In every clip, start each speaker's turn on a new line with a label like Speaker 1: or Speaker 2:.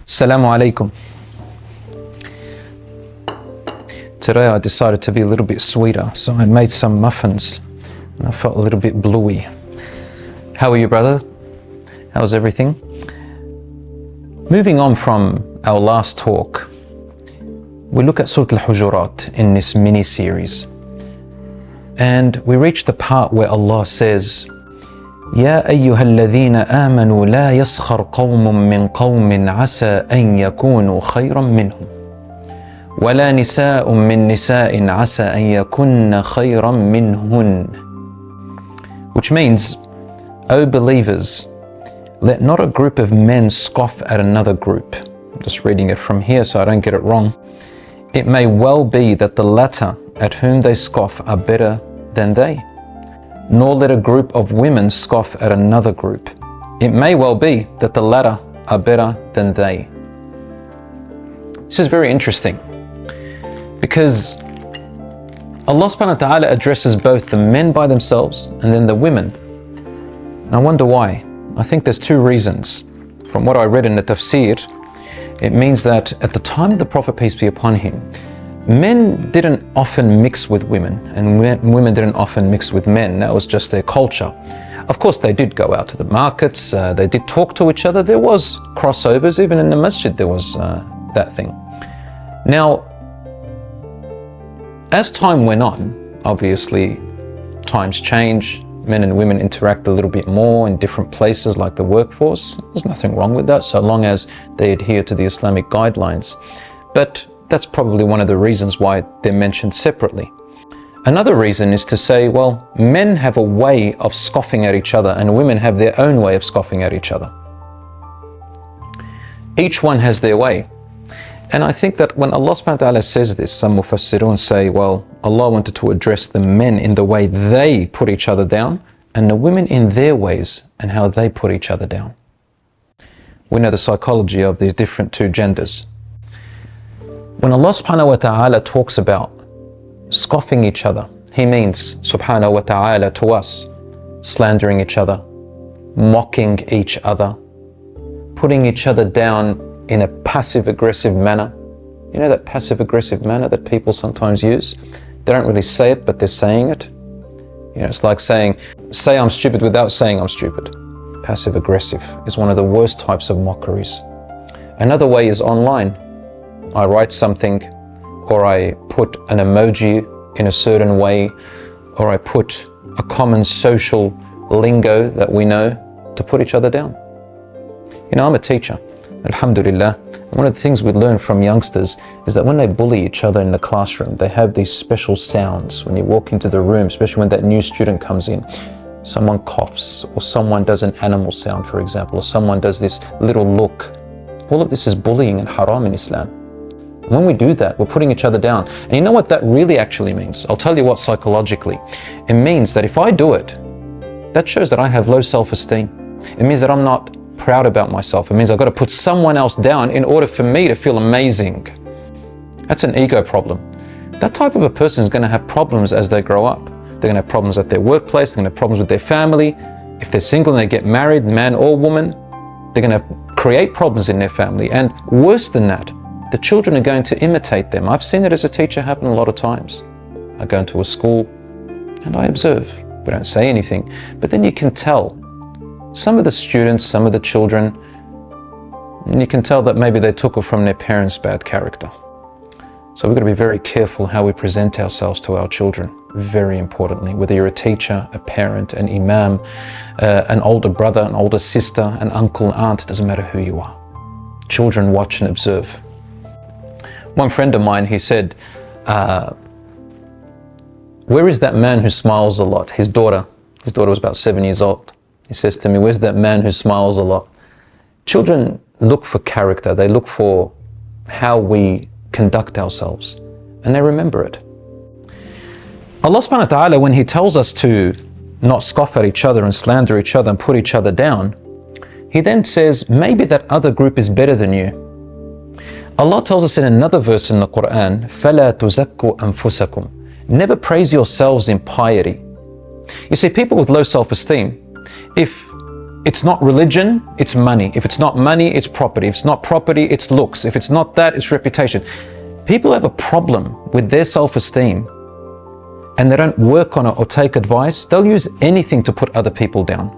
Speaker 1: Assalamu alaikum. Today I decided to be a little bit sweeter, so I made some muffins and I felt a little bit bluey. How are you, brother? How's everything? Moving on from our last talk, we look at Surah Al-Hujurat in this mini-series, and we reach the part where Allah says, يا أيها الذين آمنوا لا يسخر قوم من قوم عسى أن يكونوا خيرا منهم ولا نساء من نساء عسى أن يكن خيرا منهن. Which means, O believers, let not a group of men scoff at another group. I'm just reading it from here so I don't get it wrong. It may well be that the latter at whom they scoff are better than they. Nor let a group of women scoff at another group. It may well be that the latter are better than they. This is very interesting because Allah subhanahu wa ta'ala addresses both the men by themselves and then the women. And I wonder why. I think there's two reasons. From what I read in the tafsir, it means that at the time of the Prophet, peace be upon him, men didn't often mix with women and women didn't often mix with men. That was just their culture. Of course, they did go out to the markets, they did talk to each other. There was crossovers, even in the masjid there was that thing. Now, as time went on, obviously times change. Men and women interact a little bit more in different places like the workforce. There's nothing wrong with that so long as they adhere to the Islamic guidelines. But that's probably one of the reasons why they're mentioned separately. Another reason is to say, well, men have a way of scoffing at each other and women have their own way of scoffing at each other. Each one has their way. And I think that when Allah subhanahu wa ta'ala says this, some mufassirun say, well, Allah wanted to address the men in the way they put each other down and the women in their ways and how they put each other down. We know the psychology of these different two genders. When Allah subhanahu wa ta'ala talks about scoffing each other, He means subhanahu wa ta'ala to us, slandering each other, mocking each other, putting each other down in a passive-aggressive manner. You know that passive-aggressive manner that people sometimes use? They don't really say it, but they're saying it. You know, it's like saying, say I'm stupid without saying I'm stupid. Passive-aggressive is one of the worst types of mockeries. Another way is online. I write something, or I put an emoji in a certain way, or I put a common social lingo that we know to put each other down. You know, I'm a teacher, alhamdulillah. One of the things we learn from youngsters is that when they bully each other in the classroom, they have these special sounds. When you walk into the room, especially when that new student comes in, someone coughs, or someone does an animal sound, for example, or someone does this little look. All of this is bullying and haram in Islam. When we do that, we're putting each other down. And you know what that really actually means? I'll tell you what psychologically. It means that if I do it, that shows that I have low self-esteem. It means that I'm not proud about myself. It means I've got to put someone else down in order for me to feel amazing. That's an ego problem. That type of a person is going to have problems as they grow up. They're going to have problems at their workplace. They're going to have problems with their family. If they're single and they get married, man or woman, they're going to create problems in their family. And worse than that, the children are going to imitate them. I've seen it as a teacher happen a lot of times. I go into a school and I observe. We don't say anything, but then you can tell. Some of the students, some of the children, you can tell that maybe they took it from their parents' bad character. So we've got to be very careful how we present ourselves to our children, very importantly. Whether you're a teacher, a parent, an imam, an older brother, an older sister, an uncle, aunt, it doesn't matter who you are. Children watch and observe. One friend of mine, he said, where is that man who smiles a lot? His daughter was about 7 years old. He says to me, where's that man who smiles a lot? Children look for character. They look for how we conduct ourselves and they remember it. Allah subhanahu wa ta'ala, when He tells us to not scoff at each other and slander each other and put each other down, He then says, maybe that other group is better than you. Allah tells us in another verse in the Quran, فَلَا تُزَكُّوا أَنفُسَكُمْ. Never praise yourselves in piety. You see, people with low self-esteem, if it's not religion, it's money. If it's not money, it's property. If it's not property, it's looks. If it's not that, it's reputation. People have a problem with their self-esteem and they don't work on it or take advice. They'll use anything to put other people down.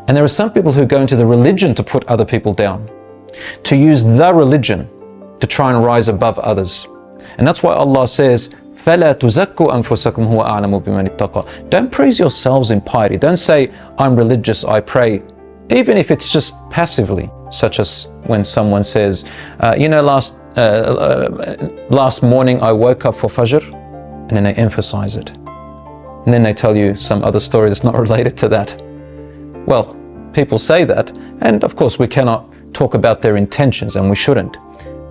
Speaker 1: And there are some people who go into the religion to put other people down, to use the religion to try and rise above others. And that's why Allah says, فَلَا تُزَكُّوا أَنفُسَكُمْ هُوَ أَعْلَمُ بِمَنِ اتَّقَى. Don't praise yourselves in piety. Don't say, I'm religious, I pray. Even if it's just passively, such as when someone says, last morning I woke up for Fajr, and then they emphasize it. And then they tell you some other story that's not related to that. Well, people say that, and of course we cannot talk about their intentions, and we shouldn't.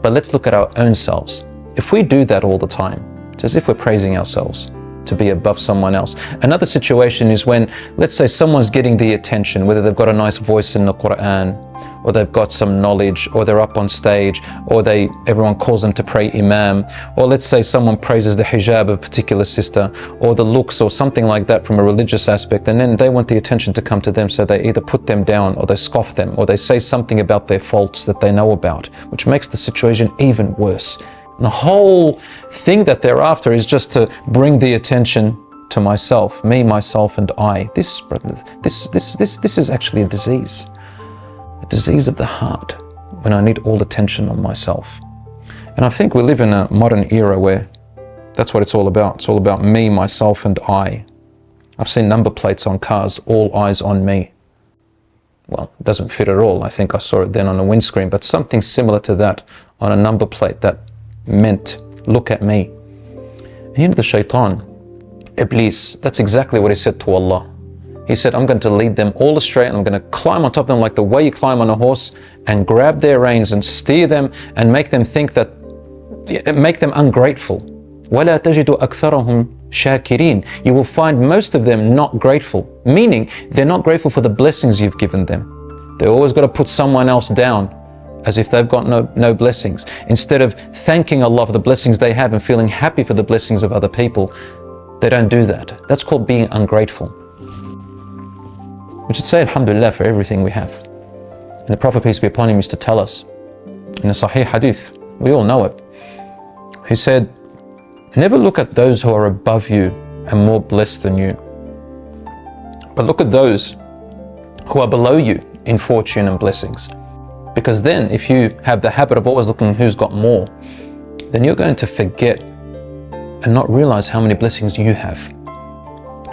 Speaker 1: But let's look at our own selves. If we do that all the time, it's as if we're praising ourselves to be above someone else. Another situation is when, let's say, someone's getting the attention, whether they've got a nice voice in the Quran, or they've got some knowledge, or they're up on stage, or everyone calls them to pray imam, or let's say someone praises the hijab of a particular sister, or the looks, or something like that from a religious aspect, and then they want the attention to come to them, so they either put them down, or they scoff them, or they say something about their faults that they know about, which makes the situation even worse. And the whole thing that they're after is just to bring the attention to myself, me, myself, and I. This, brother, this is actually a disease of the heart, when I need all attention on myself. And I think we live in a modern era where that's what it's all about. It's all about me, myself, and I. I've seen number plates on cars, all eyes on me. Well, it doesn't fit at all. I think I saw it then on a windscreen, but something similar to that on a number plate that meant, look at me. And you know, the shaitan, Iblis, that's exactly what he said to Allah. He said, I'm going to lead them all astray, and I'm going to climb on top of them like the way you climb on a horse, and grab their reins and steer them and make them think that, make them ungrateful. وَلَا تَجِدُ أَكْثَرَهُمْ شَاكِرِينَ. You will find most of them not grateful, meaning they're not grateful for the blessings you've given them. They always got to put someone else down, as if they've got no blessings. Instead of thanking Allah for the blessings they have and feeling happy for the blessings of other people, they don't do that. That's called being ungrateful. We should say Alhamdulillah for everything we have. And the Prophet, peace be upon him, used to tell us in a Sahih Hadith, we all know it. He said, never look at those who are above you and more blessed than you, but look at those who are below you in fortune and blessings. Because then, if you have the habit of always looking who's got more, then you're going to forget and not realize how many blessings you have.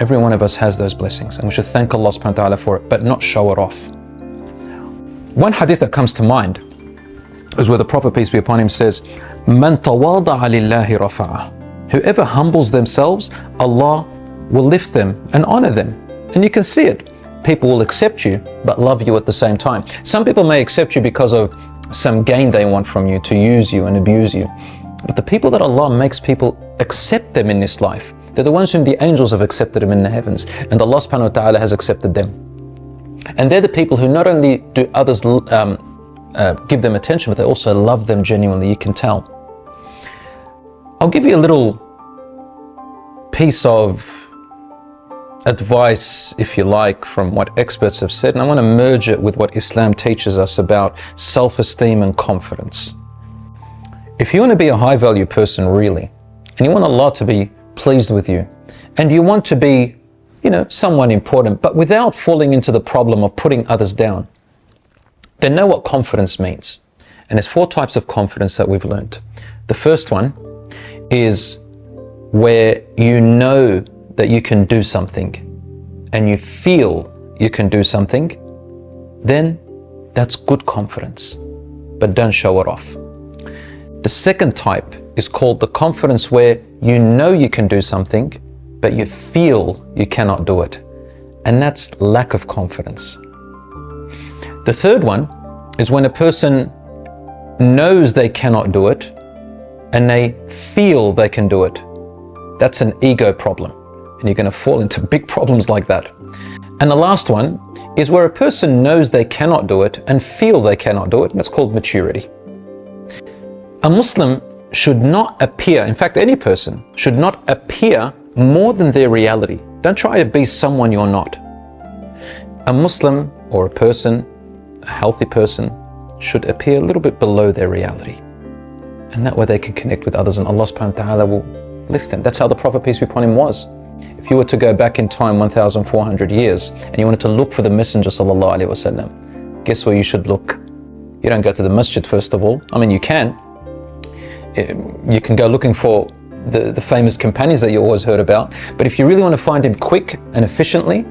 Speaker 1: Every one of us has those blessings, and we should thank Allah subhanahu wa ta'ala for it, but not show it off. One hadith that comes to mind is where the Prophet, peace be upon him, says, "Man tawada'a lillahi rafa'ah." Whoever humbles themselves, Allah will lift them and honor them. And you can see it. People will accept you, but love you at the same time. Some people may accept you because of some gain they want from you, to use you and abuse you. But the people that Allah makes people accept them in this life, they're the ones whom the angels have accepted them in the heavens, and Allah subhanahu wa ta'ala has accepted them. And they're the people who not only do others give them attention, but they also love them genuinely. You can tell. I'll give you a little piece of advice, if you like, from what experts have said, and I want to merge it with what Islam teaches us about self-esteem and confidence. If you want to be a high-value person really, and you want Allah to be pleased with you, and you want to be, someone important, but without falling into the problem of putting others down, then know what confidence means. And there's 4 types of confidence that we've learned. The first one is where you know that you can do something, and you feel you can do something, then that's good confidence, but don't show it off. The second type is called the confidence where you know you can do something, but you feel you cannot do it. And that's lack of confidence. The third one is when a person knows they cannot do it, and they feel they can do it. That's an ego problem, and you're going to fall into big problems like that. And the last one is where a person knows they cannot do it and feel they cannot do it, and that's called maturity. A Muslim should not appear, in fact any person should not appear more than their reality. Don't try to be someone you're not. A Muslim or a person, a healthy person, should appear a little bit below their reality. And that way they can connect with others and Allah subhanahu wa ta'ala will lift them. That's how the Prophet, peace be upon him, was. If you were to go back in time 1,400 years and you wanted to look for the Messenger sallallahu alaihi wasallam, guess where you should look? You don't go to the masjid first of all. I mean, you can. You can go looking for the famous companions that you always heard about. But if you really want to find him quick and efficiently,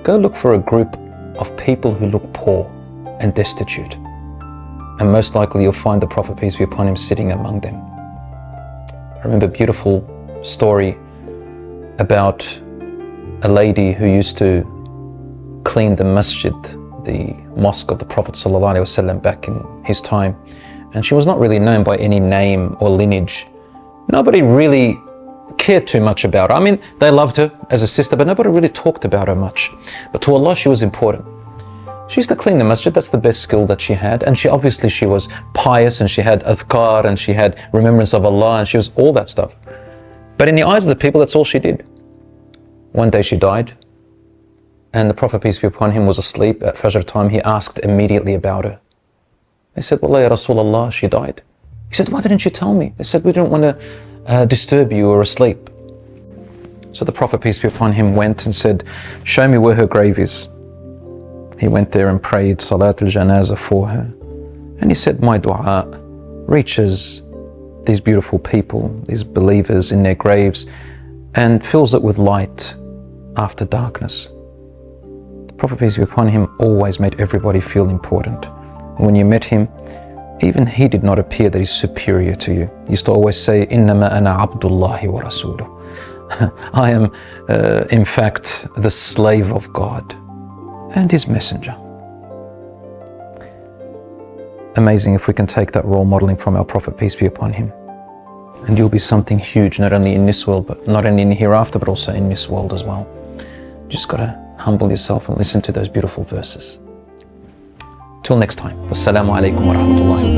Speaker 1: go look for a group of people who look poor and destitute. And most likely you'll find the Prophet, peace be upon him, sitting among them. I remember a beautiful story about a lady who used to clean the masjid, the mosque of the Prophet ﷺ back in his time. And she was not really known by any name or lineage. Nobody really cared too much about her. I mean, they loved her as a sister, but nobody really talked about her much. But to Allah, she was important. She used to clean the masjid. That's the best skill that she had. And she was pious, and she had adhkar, and she had remembrance of Allah, and she was all that stuff. But in the eyes of the people, that's all she did. One day she died, and the Prophet, peace be upon him, was asleep at Fajr time. He asked immediately about her. They said, Wallah ya Rasulullah, she died. He said, why didn't you tell me? They said, we didn't want to disturb you or asleep. So the Prophet, peace be upon him, went and said, show me where her grave is. He went there and prayed Salat al-Janazah for her. And he said, my dua reaches these beautiful people, these believers in their graves, and fills it with light after darkness. The Prophet, peace be upon him, always made everybody feel important. And when you met him, even he did not appear that he's superior to you. He used to always say, Innama ana abdullahi wa rasuluh. I am, in fact, the slave of God and his messenger. Amazing if we can take that role modeling from our Prophet, peace be upon him. And you'll be something huge, not only in this world, but not only in the hereafter, but also in this world as well. You just got to humble yourself and listen to those beautiful verses. Till next time. Wassalamu alaikum wa rahmatullahi wa barakatuh.